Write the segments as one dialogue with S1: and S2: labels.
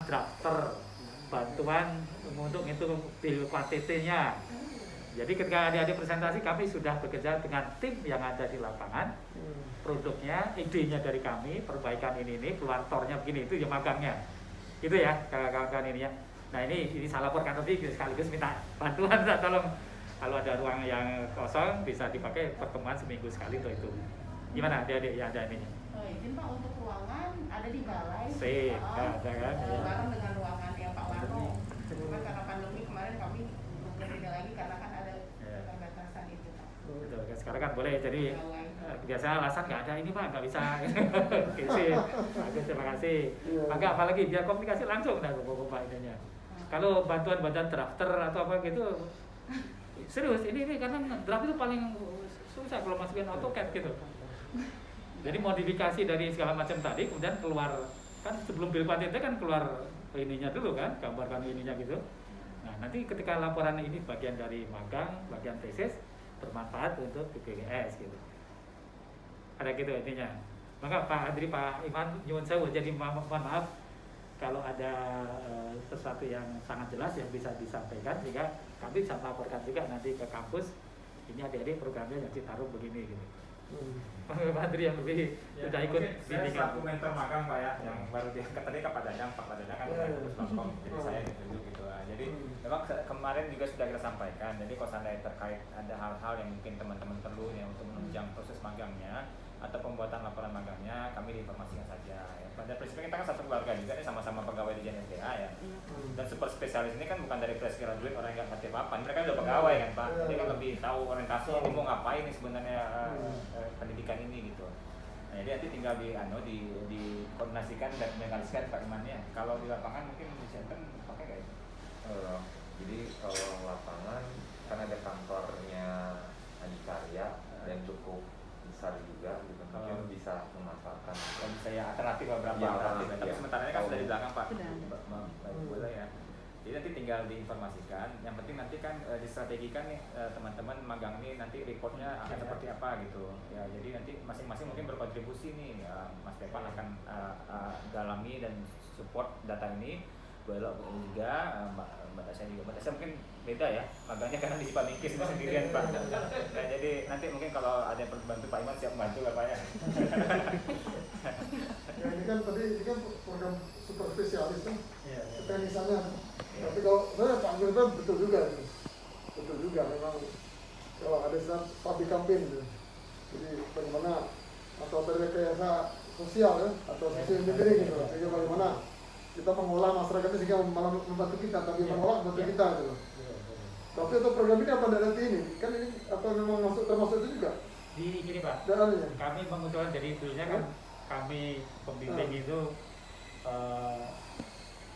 S1: drafter bantuan untuk ngitung bil KTT-nya. Jadi ketika adik-adik presentasi, kami sudah bekerja dengan tim yang ada di lapangan. Produknya, idenya dari kami, perbaikan ini, keluar tornya begini, itu ya magangnya. Itu ya, kawan-kawan ini ya. Nah ini saya laporkan tadi, sekaligus minta bantuan, tolong. Kalau ada ruang yang kosong, bisa dipakai pertemuan seminggu sekali atau itu. Gimana adik-adik yang ada ini?
S2: Izin Pak, untuk ruangan ada di balai.
S1: Sip, ada kan?
S2: Bareng dengan ruangan yang Pak Warno. Cuma karena pandemi kemarin kami belum tidak lagi karena kan ada keterbatasan itu Pak.
S1: Betul, sekarang kan boleh, jadi biasanya alasan nggak ada ini Pak, nggak bisa. Oke sih, bagus, terima kasih. Maka apalagi biar komunikasi langsung dah Bapak ininya. Kalau bantuan drafter atau apa gitu, serius ini karena draft itu paling susah kalau masukin AutoCAD gitu. Jadi modifikasi dari segala macam tadi kemudian keluar kan sebelum bil KTT kan keluar ininya dulu kan, gambarkan ininya gitu. Nah nanti ketika laporan ini bagian dari magang, bagian tesis bermanfaat untuk BPWS gitu. Ada gitu intinya. Maka Pak Adri, Pak Iman, nyuwun sewu, jadi mohon maaf kalau ada sesuatu yang sangat jelas yang bisa disampaikan, sehingga kami bisa melaporkan juga nanti ke kampus. Ini adik-adik programnya yang Citarum begini gitu. Pak Adri yang lebih
S3: ya,
S1: sudah ikut
S3: saya selaku mentor magang Pak ya, yang baru diangkat tadi Pak Dadang kan kampus.com, jadi saya ditunjuk gitu. Jadi memang kemarin juga sudah kita sampaikan, jadi kalau seandainya terkait ada hal-hal yang mungkin teman-teman perlu ya untuk menunjang proses magangnya atau pembuatan laporan magangnya, kami diinformasikan saja ya. Pada prinsipnya kita kan satu keluarga juga nih, sama-sama pegawai di JNSDA ya. Dan super spesialis ini kan bukan dari fresh graduate orang yang nggak ngerti apa-apa, mereka udah pegawai kan Pak, jadi kan lebih tahu orientasinya ini mau ngapain nih sebenarnya pendidikan ini gitu. Nah, jadi nanti tinggal di koordinasikan dan mengalihkan Pak Iman ya. Kalau di lapangan mungkin di center pakai nggak ya?
S4: Jadi kalau lapangan kan ada kantornya Adikarya dan cukup besar juga gitu, mungkin bisa memanfaatkan.
S3: Kalau bisa ya alternatif beberapa
S4: ya,
S3: alternatif. Tapi sementara ini kan sudah di belakang Pak. Boleh ya. Jadi nanti tinggal diinformasikan. Yang penting nanti kan distrategikan nih teman-teman magang ini nanti reportnya akan seperti apa gitu. Ya jadi nanti masing-masing mungkin berkontribusi nih. Ya, Mas Devan akan dalami dan support data ini. Belok juga Mbak Tasya juga. Mbak Tasya mungkin beda ya magangnya karena di Cipamingkis itu sendirian Pak. Nah jadi nanti mungkin kalau ada yang perlu bantu Pak Iman siap bantu Pak ya.
S5: Ya ini kan program super spesialis kan, teknisannya. Tapi kalau saya Pak Anggota betul juga memang kalau ada istilah public campaign gitu. Jadi bagaimana atau rekayasa sosial ya atau social engineering gitu, sehingga bagaimana kita mengolah masyarakat itu sehingga malah membantu kita, tapi mengolah membantu kita gitu. Tapi untuk program ini apa nanti ini? Kan ini apa memang termasuk itu juga?
S1: Di gini Pak,
S5: Dalamnya.
S1: kami mengusulkan dari dulunya kan kami pembimbing itu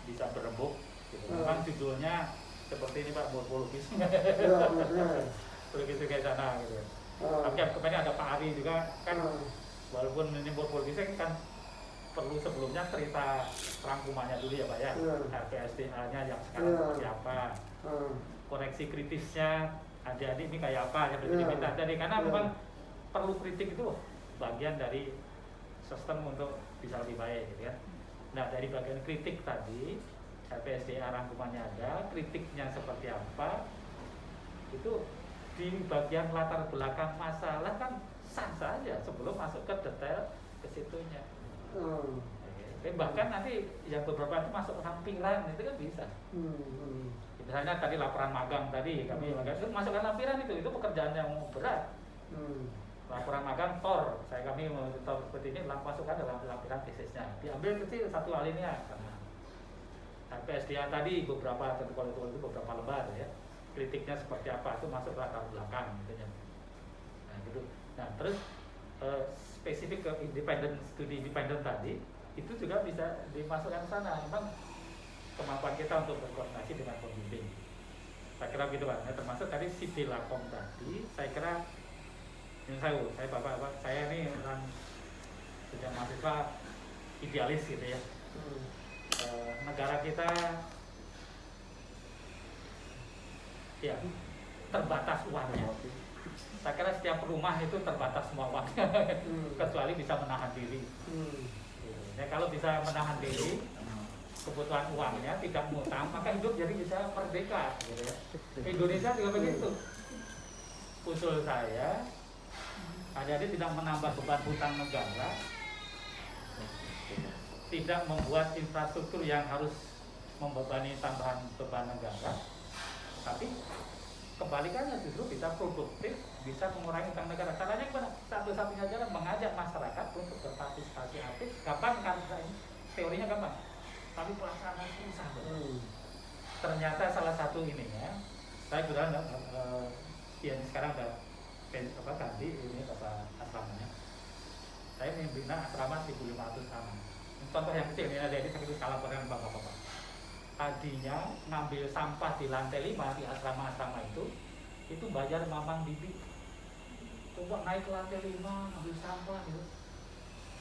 S1: bisa berembuk gitu. Memang judulnya seperti ini Pak, morfologis.
S5: Ya, maksudnya.
S1: Begitu kayak sana gitu. Tapi kan kemarin ada Pak Ari juga kan, walaupun ini morfologisnya kan perlu sebelumnya cerita rangkumannya dulu ya Pak ya, RPSDA-nya yang sekarang seperti apa, koreksi kritisnya adik-adik ini kayak apa yang diminta. Jadi karena memang perlu kritik itu bagian dari sistem untuk bisa lebih baik gitu ya. Nah dari bagian kritik tadi RPSDA rangkumannya ada, kritiknya seperti apa, itu di bagian latar belakang masalah kan sah saja sebelum masuk ke detail ke situnya. Bahkan nanti yang beberapa itu masuk lampiran itu kan bisa. Misalnya tadi laporan magang tadi kami itu masukkan lampiran itu pekerjaan yang berat. Laporan magang TOR, kami monitor seperti ini masukkan dalam lampiran tesisnya. Diambil kecil satu alinea karena PSDA tadi beberapa tentu kalau itu beberapa lembar ya. Kritiknya seperti apa itu masuk latar belakang gitu ya. Nah gitu. Nah terus spesifik ke studi independen tadi itu juga bisa dimasukkan ke sana. Memang kemampuan kita untuk berkoordinasi dengan pembimbing. Saya kira gitu Pak. Nah, termasuk tadi si Bilakom tadi, saya kira saya bapak saya ini orang sudah mahasiswa idealis gitu ya. Negara kita ya terbatas uangnya. Saya kira setiap rumah itu terbatas semua uangnya, kecuali bisa menahan diri. Ya, kalau bisa menahan diri, kebutuhan uangnya, tidak ngutang, maka hidup jadi bisa merdeka gitu ya. Indonesia juga begitu. Usul saya, adik-adik tidak menambah beban hutang negara, tidak membuat infrastruktur yang harus membebani tambahan beban negara, tapi kebalikannya justru bisa produktif, bisa mengurangi utang negara. Caranya gimana? Satu-satunya jalan mengajak masyarakat untuk berpartisipasi aktif. Gampang kan? Teorinya gampang, tapi pelaksanaan susah. Ternyata salah satu ini ya, saya bilang ya sekarang udah ganti ini asramanya. Saya membina asrama 1.500 anak. Contoh yang kecil ini ada di sakit skala dengan bapak-bapak. Tadinya ngambil sampah di lantai 5 di asrama-asrama itu bayar mamang bibi. Coba naik ke lantai 5 ngambil sampah gitu.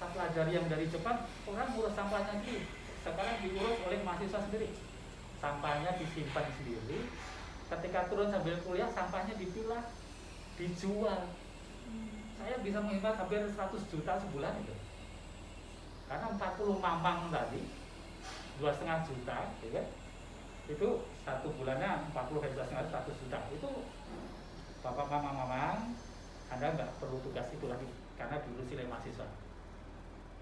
S1: Saya pelajari yang dari Jepang, orang ngurus sampahnya sendiri. Sekarang diurus oleh mahasiswa sendiri. Sampahnya disimpan sendiri. Ketika turun sambil kuliah, sampahnya dipilah, dijual. Saya bisa menghemat hampir 100 juta sebulan itu. Karena 40 mamang tadi 2,5 juta, ya kan? Itu satu bulannya 40 kali 2,5 100 juta. Itu bapak mamang, Anda nggak perlu tugas itu lagi karena diurusi oleh mahasiswa.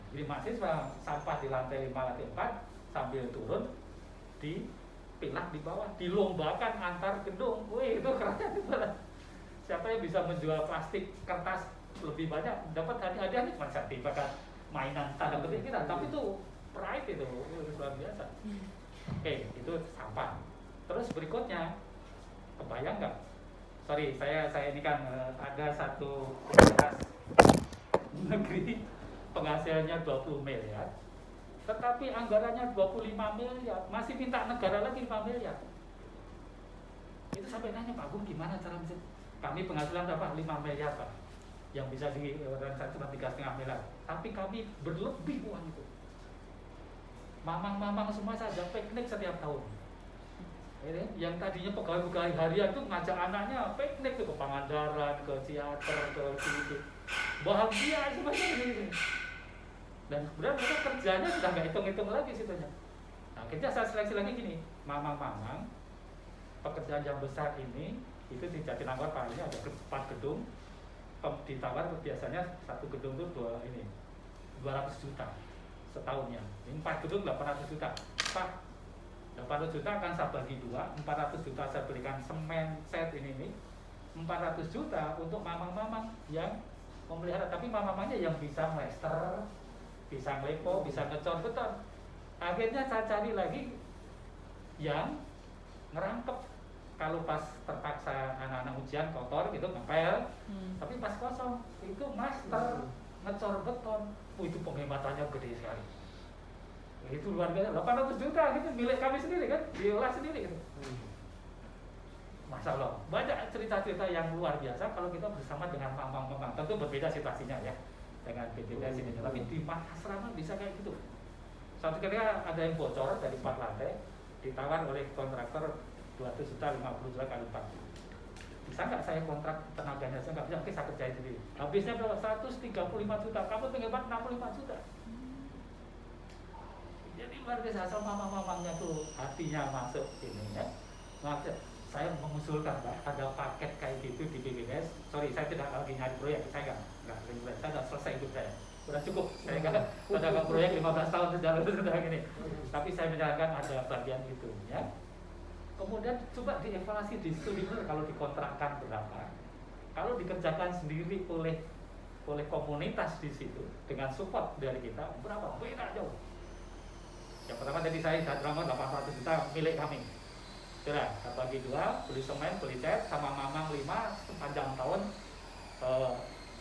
S1: Jadi mahasiswa sampah di lantai 5, lantai 4 sambil turun dipilah di bawah, dilombakan antar gedung. Wih, itu keren. Siapa yang bisa menjual plastik kertas lebih banyak dapat hadiah ini cuma sertifikat mainan tanda petik kita, tapi itu pride itu luar biasa. Oke, itu sampah. Terus berikutnya, kebayang nggak? Sorry, saya ini kan ada satu universitas negeri penghasilnya 20 miliar, tetapi anggarannya 25 miliar, masih minta negara lagi 5 miliar. Itu sampai nanya, Pak Agung gimana cara bisa? Kami penghasilan berapa? 5 miliar Pak, yang bisa direalisasi cuma 3,5 miliar, tapi kami berlebih uang itu. Mamang-mamang semua saja piknik setiap tahun. Yang tadinya pegawai-pegawai harian tuh ngajak anaknya piknik tuh ke Pangandaran, ke Ciater, ke Sini. Bahagia semuanya ini. Dan kemudian mereka kerjanya sudah nggak hitung-hitung lagi situnya. Nah, akhirnya saya seleksi lagi gini, mamang-mamang pekerjaan yang besar ini itu di Jatinangor Pak, ini ada 4 gedung, ditawar biasanya satu gedung itu 200 juta setahunnya. Ini 4 gedung 800 juta. Pak, 800 juta akan saya bagi 2, 400 juta saya belikan semen set ini 400 juta untuk mamang-mamang yang memelihara, tapi mamang-mamangnya yang bisa mlester, bisa ngelepo, bisa ngecor beton. Akhirnya saya cari lagi yang ngerangkep. Kalau pas terpaksa anak-anak ujian kotor gitu ngepel, tapi pas kosong itu master ngecor beton. Itu penghematannya gede sekali. Itu luar biasa, 800 juta gitu, milik kami sendiri kan, diolah sendiri gitu. Masya Allah, banyak cerita-cerita yang luar biasa kalau kita bersama dengan mamang-mamang. Tentu berbeda situasinya ya dengan BPJS ini, tapi di asrama bisa kayak gitu. Suatu ketika ada yang bocor dari 4 lantai, ditawar oleh kontraktor 200 juta, 50 juta kali 4. Bisa nggak saya kontrak tenaganya? Saya nggak bisa, oke saya kerjain sendiri. Habisnya berapa? 135 juta, kamu penghemat 65 juta. Jadi luar biasa, asal mamang-mamangnya tuh hatinya masuk ini ya. Maksud saya mengusulkan Pak, ada paket kayak gitu di BPJS. Sorry, saya tidak lagi nyari proyek, saya nggak saya sudah selesai hidup saya. Sudah cukup, saya nggak proyek 15 tahun sudah gini. Tapi saya menjalankan ada bagian itu ya. Kemudian coba dievaluasi di studi kalau dikontrakkan berapa, kalau dikerjakan sendiri oleh komunitas di situ dengan support dari kita berapa, beda jauh. Yang pertama tadi saya drama 800 juta milik kami. Sudah, kita bagi 2, beli semen, beli cat, sama mamang 5 sepanjang tahun,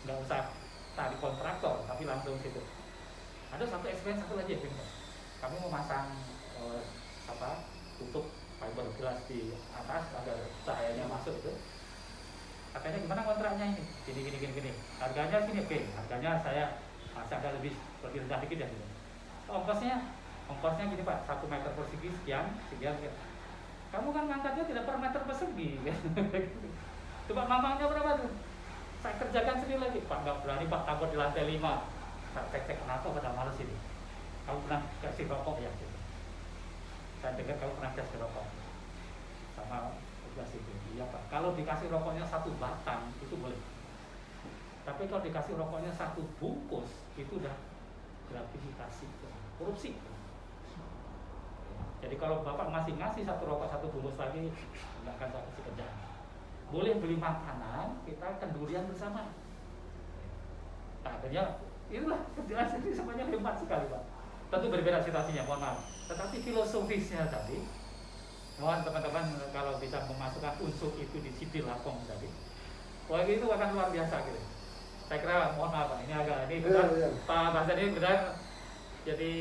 S1: nggak usah tarik kontraktor, tapi langsung situ. Ada satu experience satu lagi ya, kami mau masang tutup fiber glass di atas agar cahayanya masuk itu. Katanya gimana kontraknya ini? Gini. Harganya sini, oke. Harganya saya masih agak lebih rendah dikit ya. Ongkosnya gini Pak, 1 meter persegi sekian. Kamu kan ngangkatnya tidak per meter persegi. Coba mamangnya berapa tuh? Saya kerjakan sendiri lagi. Pak nggak berani Pak, takut di lantai 5. Saya cek kenapa pada males ini. Kamu pernah kasih rokok ya? saya dengar kamu pernah gas rokok sama tugas itu. Iya Pak, kalau dikasih rokoknya 1 batang itu boleh. Tapi kalau dikasih rokoknya 1 bungkus itu udah gratifikasi, korupsi. Jadi kalau Bapak ngasih 1 rokok 1 bungkus lagi, nggak akan saya kasih kerjaan. Boleh beli makanan, kita kendurian bersama. Nah, akhirnya inilah kerjaan ini semuanya hebat sekali Pak. Tentu berbeda situasinya, mohon maaf. Tetapi filosofisnya tadi, mohon teman-teman kalau bisa memasukkan unsur itu di sipil lapong tadi, wah itu akan luar biasa gitu. Saya kira mohon maaf Pak, ini agak ini benar, Pak Basari ini benar. Jadi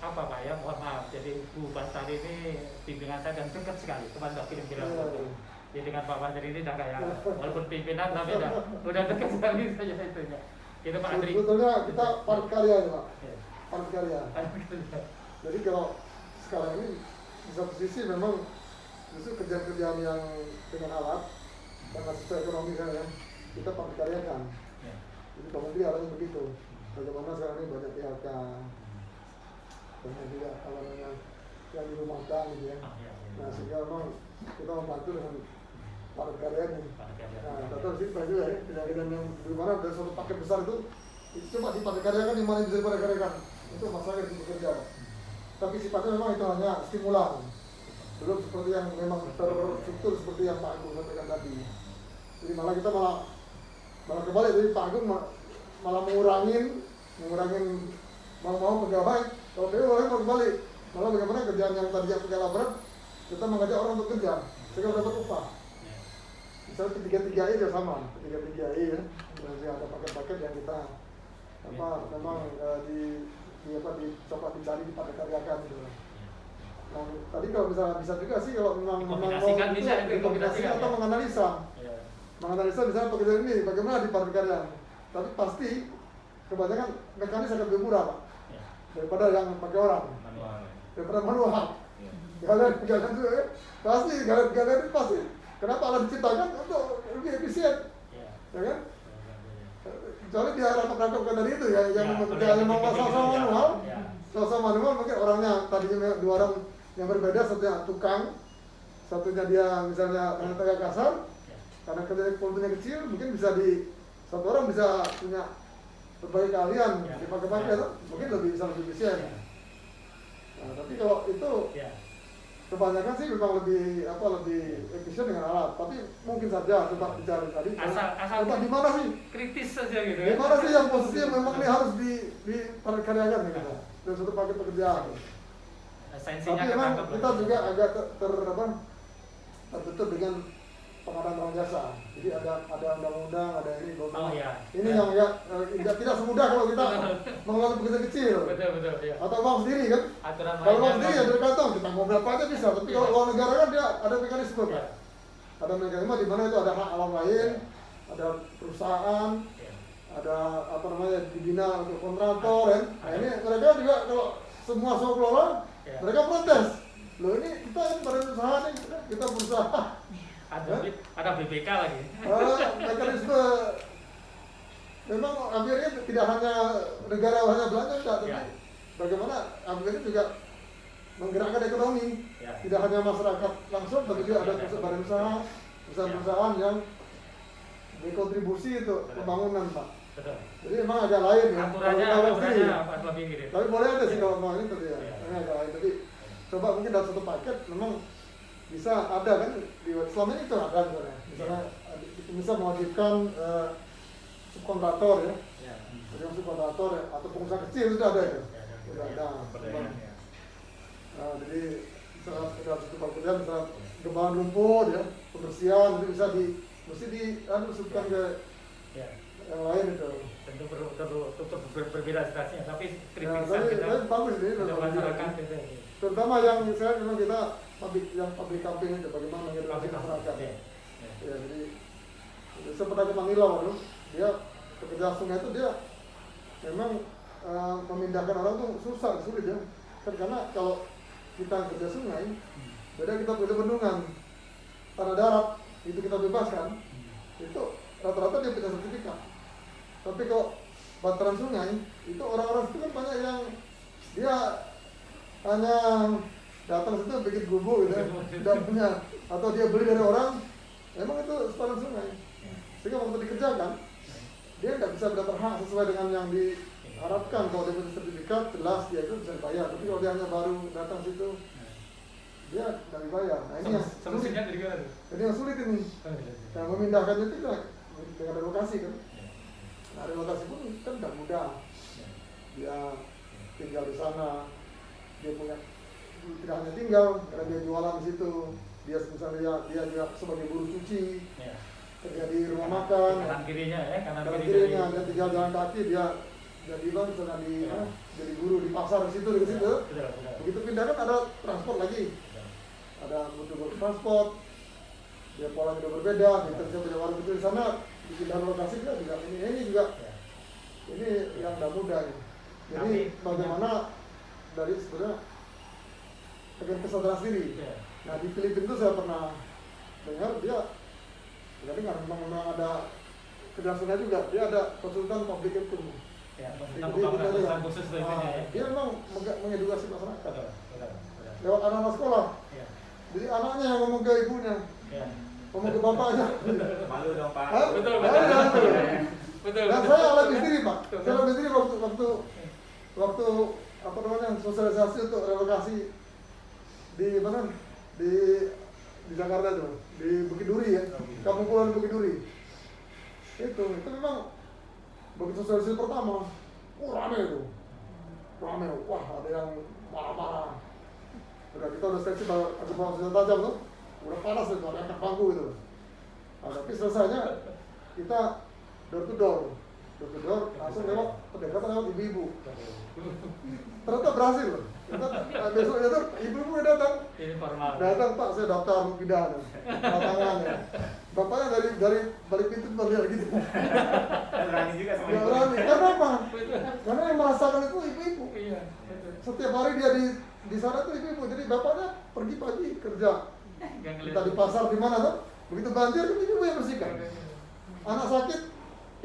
S1: apa Pak ya, mohon maaf. Jadi Bu Basari ini pimpinan saya dan dekat sekali, teman sudah kirim-kirim foto. Jadi dengan Pak Basari ini udah kayak walaupun pimpinan tapi udah dekat sekali saja itunya. Itu Pak Andri.
S5: Sebetulnya kita padat karya ya Pak. Padat karya. Jadi kalau sekarang ini di satu sisi memang justru kerjaan-kerjaan yang dengan alat karena sesuai ekonomi kan ya, kita padat karyakan. Jadi Pak Menteri arahnya begitu. Bagaimana sekarang ini banyak PHK, banyak juga kalau yang dirumahkan gitu ya. Nah sehingga memang kita membantu dengan padat karya ini. Nah, atau sih banyak juga ya kejadian yang bagaimana dari suatu paket besar itu coba dipadat karyakan di mana bisa dipadat karyakan itu masalah yang bekerja. Tapi sifatnya memang itu hanya stimulan, belum seperti yang memang terstruktur seperti yang Pak Agung sampaikan tadi. Jadi malah kita malah kebalik, jadi Pak Agung malah mengurangin mau pegawai. Kalau PU mau kembali, malah bagaimana kerjaan yang tadi yang skala berat kita mengajak orang untuk kerja sehingga dapat upah. Misalnya ketiga-tiga itu sama, ketiga-tiga ya, masih ada paket-paket yang kita memang coba dicari dipadat karyakan gitu. Nah, tadi kalau bisa juga sih kalau memang
S1: kombinasikan bisa
S5: dikombinasikan atau menganalisa. Menganalisa misalnya pekerjaan ini bagaimana dipadat karyakan. Tapi pasti kebanyakan mekanis akan lebih murah Pak daripada yang pakai orang, daripada manual. Kalian juga ya, pasti kalian pasti. Kenapa alat diciptakan untuk lebih efisien, ya kan? Kecuali dia rangkap-rangkapkan dari itu ya, yang bekerja memang sama manual, mungkin orangnya tadinya 2 orang yang berbeda, satunya tukang, satunya dia misalnya tenaga kasar, karena kerja volumenya kecil, mungkin bisa satu orang bisa punya berbagai keahlian dipakai-pakai, mungkin bisa lebih efisien. Nah, tapi kalau itu kebanyakan sih memang lebih efisien dengan alat, tapi mungkin saja tetap dicari tadi.
S1: Asal
S5: di mana sih?
S1: Kritis saja gitu.
S5: Di mana sih yang posisi yang memang ini harus dipadat karyakan gitu. Dan suatu paket pekerjaan. Tapi memang kita juga agak tertutup dengan pengadaan barang jasa. Jadi ada undang-undang, ada ini. Ini yang tidak semudah kalau kita mengelola pekerjaan kecil.
S1: Betul. Ya.
S5: Atau uang sendiri kan? Kalau uang sendiri ya dari kantong kita mau berapa aja bisa. Tapi kalau uang negara kan dia ada mekanisme kan? Ada mekanisme di mana itu ada hak alam lain, ada perusahaan, ada dibina untuk kontraktor kan? Nah ini mereka juga kalau semua kelola mereka protes. Loh ini kita kan pada usaha nih, kita berusaha.
S1: Ada BPK lagi.
S5: Mekanisme memang akhirnya tidak hanya negara hanya belanja tapi bagaimana akhirnya juga menggerakkan ekonomi. Tidak hanya masyarakat langsung, tapi juga ada badan usaha, perusahaan-perusahaan yang berkontribusi untuk pembangunan Pak.
S1: Betul.
S5: Jadi memang agak lain ya.
S1: Aturannya lebih gini.
S5: Tapi boleh ada sih kalau mau ini tadi ya. Ini agak lain. Tapi coba mungkin dalam satu paket memang bisa ada kan selama ini itu ada misalnya bisa mewajibkan subkontraktor ya. Jadi subkontraktor atau pengusaha kecil sudah ada itu. Sudah ada. Jadi misalnya satu pekerjaan misalnya gembangan lumpur ya, pembersihan itu bisa mesti disubkan ke yang lain itu.
S1: Tentu berbeda situasinya, tapi kritisan
S5: kita bagus ini
S1: masyarakat itu.
S5: Terutama yang misalnya memang kita pabrik camping itu bagaimana mengedukasi masyarakat. Ya, jadi seperti Mangilau dia pekerja sungai itu dia memang memindahkan orang tuh sulit ya. Karena kalau kita kerja sungai, beda kita punya bendungan tanah darat itu kita bebaskan, itu rata-rata dia punya sertifikat. Tapi kalau bantaran sungai itu orang-orang itu kan banyak yang dia hanya datang situ bikin gubuk gitu, tidak punya, atau dia beli dari orang, emang itu sepanjang sungai. Sehingga waktu dikerjakan, dia nggak bisa dapat hak sesuai dengan yang diharapkan. Kalau dia punya sertifikat, jelas dia itu bisa dibayar. Tapi kalau dia hanya baru datang situ, dia nggak dibayar. Nah ini yang sulit. Jadi yang sulit ini. Nah memindahkannya itu dengan relokasi kan. Nah relokasi pun kan nggak mudah. Dia tinggal di sana, dia punya tidak hanya tinggal, karena dia jualan di situ. Dia misalnya dia juga sebagai buruh cuci. Kerja di rumah makan,
S1: kanan kirinya
S5: kanan kirinya dia tinggal jalan kaki, dia jadi bang misalnya jadi guru di pasar di situ. Begitu pindah kan ada transport lagi, ada butuh transport, dia polanya udah berbeda, dia kerja punya warung kecil di sana, dipindah lokasi juga ini juga ini yang tidak mudah. Jadi bagaimana dari sebenarnya dengan kesadaran diri. Nah di Filipina itu saya pernah dengar dia. Jadi kan memang ada kerjasama juga, dia ada konsultan public health.
S1: Konsultan khusus itu ya.
S5: Dia memang mengedukasi masyarakat lewat anak-anak sekolah. Jadi anaknya yang ngomong ke ibunya, ngomong ke bapaknya.
S3: Malu dong Pak.
S1: Betul.
S5: Dan saya alami sendiri Pak. Saya alami sendiri waktu apa namanya sosialisasi untuk relokasi di mana di Jakarta itu, di Bukit Duri ya, Kampung Pulau Bukit Duri. Itu memang begitu sosialisasi pertama, rame itu, wah ada yang marah-marah. Kita udah seleksi aku bawa senjata tajam tuh, udah panas itu, ada angkat bangku itu. Nah, tapi selesainya kita door to door langsung lewat pendekatan lewat ibu-ibu. Ternyata berhasil loh. Besoknya tuh ibu-ibu datang. Datang Pak, saya daftar pindah tangan ya. Bapaknya dari balik pintu balik gitu.
S3: Berani juga sama ibu.
S5: Berani. Karena apa? Karena yang merasakan itu ibu-ibu. Setiap hari dia di sana tuh ibu-ibu. Jadi bapaknya pergi pagi kerja. Kita di pasar di mana tuh? Begitu banjir ibu-ibu yang bersihkan. Anak sakit,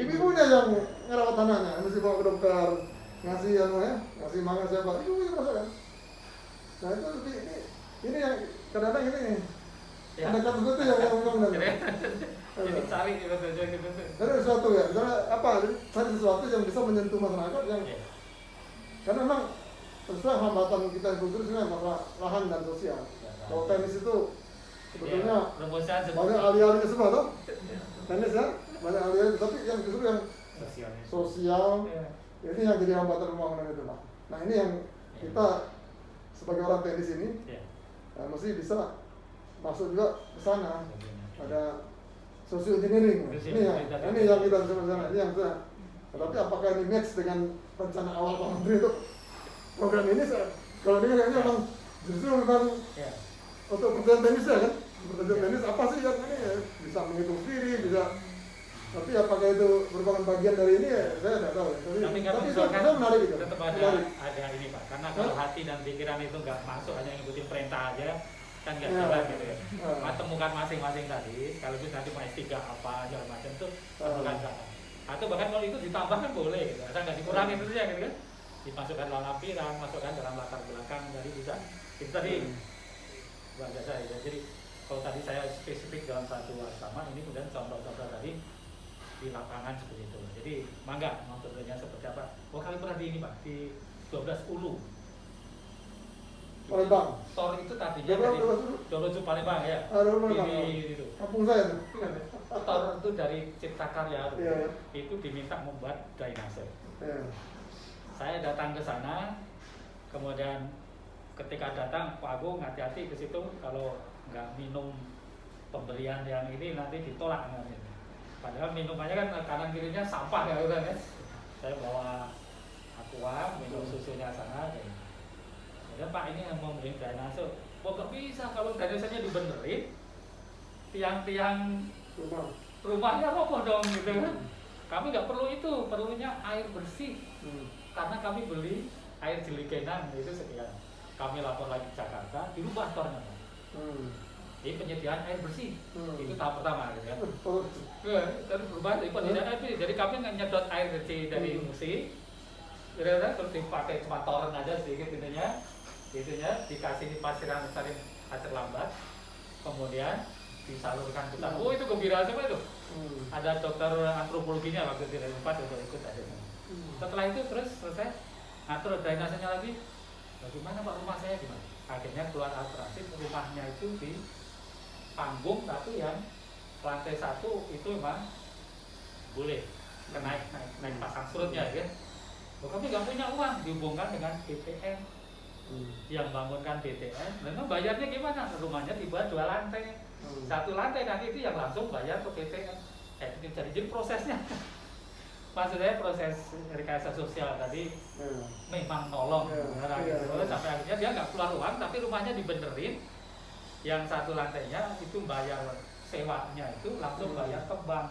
S5: ibu-ibunya yang ngerawat anaknya, mesti bawa ke dokter, ngasih makan siapa, ibu yang merasakan. Nah itu ini yang kadang-kadang ini pendekatan itu yang memang
S1: jadi cari gitu.
S5: Jadi sesuatu ya, misalnya apa? Cari sesuatu yang bisa menyentuh masyarakat yang karena memang terus terang hambatan kita di kultur sebenarnya masalah lahan dan sosial. Kalau tenis itu sebetulnya banyak ahli-ahlinya semua tuh. Tenis ya, banyak ahli-ahli, tapi yang justru yang sosial ini yang jadi hambatan pembangunan itu Pak. Nah ini yang kita sebagai orang teknis ini mesti bisa masuk juga ke sana. Ada social engineering. Ini yang kita bisa ke sana. Ini yang kita. Tapi apakah ini match dengan rencana awal Pak Menteri itu program ini? Kalau ini kayaknya memang justru memang untuk perjalanan tenis ya kan. Perjalanan tenis apa sih yang ini bisa menghitung sendiri, bisa. Tapi apakah itu merupakan bagian dari ini ya, saya tidak tahu.
S1: Tapi
S5: itu menarik itu.
S1: Tetap ada ini Pak, karena kalau hati dan pikiran itu nggak masuk hanya ngikutin perintah aja, kan nggak jalan gitu ya. Temukan masing-masing tadi, sekaligus nanti mau S3 apa segala macam itu temukan sana. Atau bahkan kalau itu ditambahkan boleh, gitu. Asal nggak dikurangin itu ya gitu kan. Dimasukkan dalam lampiran, masukkan dalam latar belakang dari bisa. Itu tadi luar biasa ya. Jadi kalau tadi saya spesifik dalam satu asrama, ini kemudian contoh-contoh tadi di lapangan seperti itu. Jadi mangga mau contohnya seperti apa? Oh kali pernah di ini Pak, di 12 Ulu.
S5: Palembang.
S1: Tor itu tadinya dari 12 Palembang ya. Di itu.
S5: Kampung saya tuh.
S1: Tor itu dari Cipta Karya itu diminta membuat drainase. Saya datang ke sana, kemudian ketika datang Pak Agung hati-hati ke situ kalau nggak minum pemberian yang ini nanti ditolak namanya. Padahal minumannya kan kanan kirinya sampah ya kan ya. Saya bawa aqua, minum susunya sana. Kemudian Pak ini yang mau beli drainase, kok nggak bisa kalau drainasenya dibenerin, tiang-tiang rumahnya roboh dong gitu kan. Kami nggak perlu itu, perlunya air bersih. Karena kami beli air jelikenan itu sekian. Kami lapor lagi ke Jakarta, dirubah tornya. Jadi penyediaan air bersih itu tahap pertama gitu ya. Terus berubah jadi penyediaan air bersih. Jadi kami nyedot air bersih dari Musi, terus dipakai cuma toren aja sedikit intinya. itunya dikasih pasiran pasir lambat, kemudian disalurkan ke tamu. Oh itu gembira semua itu. Ada dokter antropologinya waktu di Rempas untuk ikut aja. Setelah itu terus selesai ngatur drainasenya lagi. Bagaimana Pak rumah saya gimana? Akhirnya keluar alternatif rumahnya itu di panggung tapi yang lantai 1 itu memang boleh naik pasang surutnya ya. Kami nggak punya uang, dihubungkan dengan BTN yang bangunkan BTN. Memang bayarnya gimana? Rumahnya dibuat 2 lantai, 1 lantai nanti itu yang langsung bayar ke BTN. Jadi prosesnya, maksud saya proses rekayasa sosial tadi memang nolong, sampai akhirnya dia nggak keluar uang, tapi rumahnya dibenerin. Yang 1 lantainya itu bayar sewanya itu langsung bayar ke bank.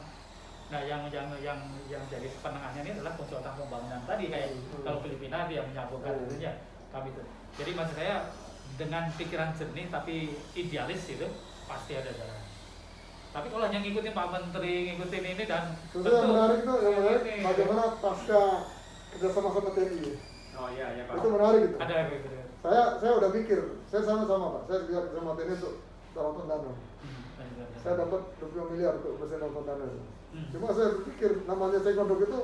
S1: Nah, yang jadi penengahnya ini adalah konsultan pembangunan tadi kayak kalau Filipina dia menyambungkan itunya kami itu. Jadi maksud saya dengan pikiran jernih tapi idealis itu pasti ada jalan. Tapi kalau hanya ngikutin Pak Menteri, ngikutin ini dan
S5: terus yang menarik itu bagaimana pasca kerjasama sama TNI.
S3: Oh iya Pak.
S5: Itu menarik itu.
S1: Ada gitu.
S5: Saya udah mikir, saya sama Pak. Saya juga sama TNI untuk dalam dana. Saya dapat 25 miliar untuk bersih dalam dana. Cuma saya berpikir namanya Cekondok itu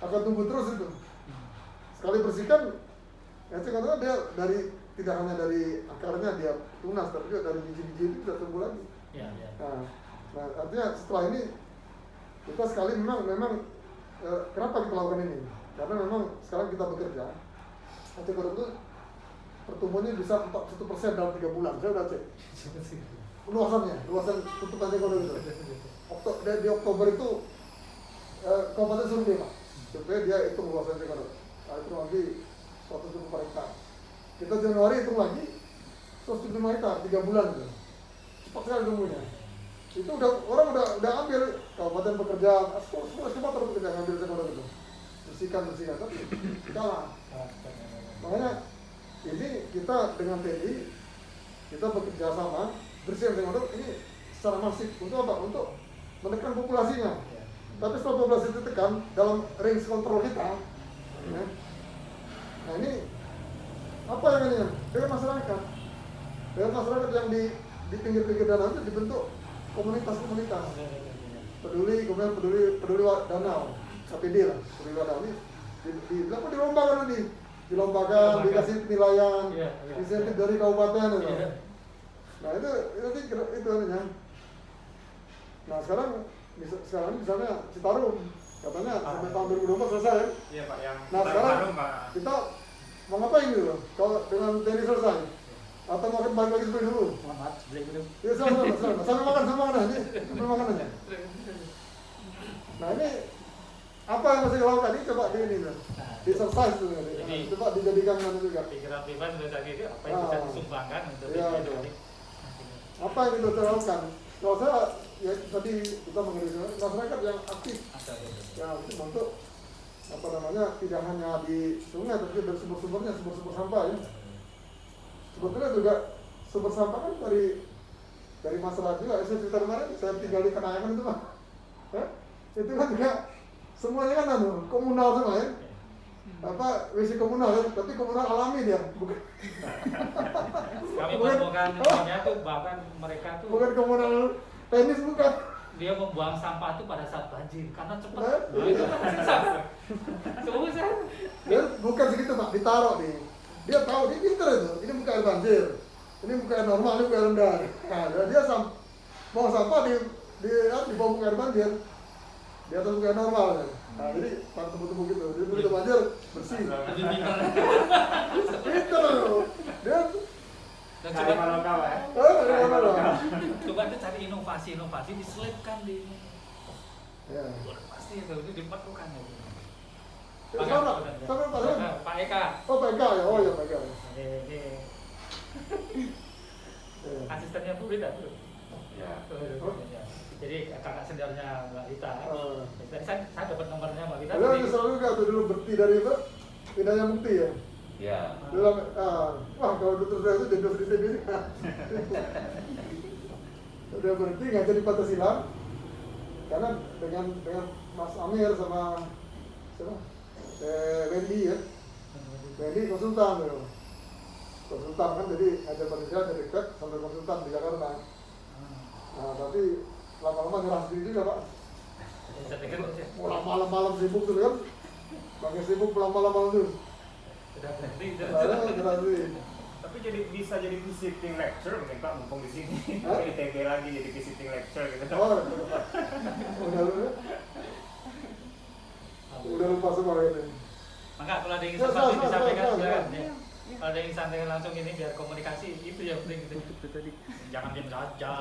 S5: akan tumbuh terus itu. Sekali bersihkan, ya Cekondok dia dari tidak hanya dari akarnya dia tunas, tapi juga dari biji-biji itu bisa tumbuh lagi. Nah, artinya setelah ini kita sekali memang kenapa kita lakukan ini? Karena memang sekarang kita bekerja, Cekondok itu pertumbuhannya bisa 41% dalam 3 bulan. Saya udah cek. Luasan tutupan Cekondok itu. Di Oktober itu Kabupaten Serundeng Pak, supaya dia hitung luasan Cekondok. Itu lagi 175 hektar. Kita Januari hitung lagi 175 hektar 3 bulan itu. Cepat sekali tumbuhnya. Itu orang udah ambil kabupaten bekerja, semua bekerja ngambil Cekondok itu. Bersihkan tapi kalah. Makanya ini kita dengan TNI kita bekerja sama bersihkan Cekondok ini secara masif untuk apa? Untuk menekan populasinya. Tapi setelah populasi ditekan dalam range kontrol kita, ya. Nah ini apa yang ini? Dengan masyarakat yang di pinggir-pinggir danau itu dibentuk komunitas-komunitas. Peduli danau, KPD lah, peduli danau ini dilombakan, dikasih penilaian, insentif dari kabupaten itu. Nah itu ininya. Nah sekarang misalnya Citarum katanya sampai tahun 2024 selesai.
S3: Iya Pak, yang
S5: nah sekarang
S3: Pak.
S5: kita mau ngapain gitu kalau dengan TNI selesai? Atau mau balik lagi seperti dulu?
S1: Selamat, beli dulu.
S5: Ya selamat. Sambil makan ini makanannya. Nah ini apa yang masih dilakukan ini coba ini diselesai itu. Coba dijadikan mana juga.
S1: Pikiran pribadi sudah tadi itu apa yang bisa disumbangkan untuk ini.
S5: Apa yang kita lakukan? Kalau saya ya tadi kita mengenai masyarakat yang aktif, untuk apa namanya tidak hanya di sungai tapi dari sumber sampah ya. Sebetulnya juga sumber sampah kan dari masyarakat juga. Saya cerita kemarin saya tinggal di Kenayangan itu Pak, itu kan juga semuanya kan komunal semua ya. WC komunal ya, tapi komunal alami dia, bukan.
S1: Kami menemukan namanya tuh bahkan mereka tuh
S5: bukan komunal tenis bukan.
S1: Dia membuang sampah tuh pada saat banjir karena cepat. Itu kan susah. Susah.
S5: Dia bukan segitu Pak, ditaruh nih. Dia tahu dia pintar itu. Ini bukan air banjir. Ini bukan air normal, ini bukan air rendah. Nah, dia mau sampah di bawah air banjir. Di atas bukan normal ya. Nah, jadi tembok-tembok gitu. Jadi begitu banjir bersih. Pintar loh. Dia
S1: Dan coba itu cari inovasi diselipkan di ini.
S5: Ya.
S1: Pasti itu diperlukan itu.
S5: Pak
S1: Eka.
S5: Oh Pak Eka ya, oh ya Pak Eka.
S1: Ini asistennya Bu Rita tuh.
S4: Ya.
S1: Jadi kakak seniornya Mbak Rita. Saya dapat nomornya Mbak Rita.
S5: Beliau selalu juga tuh dulu berhenti dari itu, pindahnya bukti ya.
S4: Ya.
S5: Bilang, wah kalau terus saya itu jadi dosen di sini. Udah berhenti nggak jadi Pancasila, karena dengan Mas Amir sama siapa? Wendy ya, Wendy konsultan tuh. konsultan kan, jadi ngajar manusia dari Grab sampai konsultan di Jakarta. Nah, tapi lama-lama ngerasa diri juga Pak.
S1: Saya pikir
S5: Pulang malam-malam sibuk tuh kan, banyak sibuk pulang malam-malam tuh.
S1: sudah berhenti.
S5: Ngerasa diri.
S3: Tapi bisa jadi visiting lecture mungkin Pak, mumpung di sini. ITB lagi jadi visiting lecture gitu.
S5: Oh, udah lupa semua ini.
S1: Maka kalau ada yang ingin sesuatu disampaikan silakan ya. Kalau ada yang ingin sampaikan langsung ini biar komunikasi itu ya penting gitu. Jangan diam saja.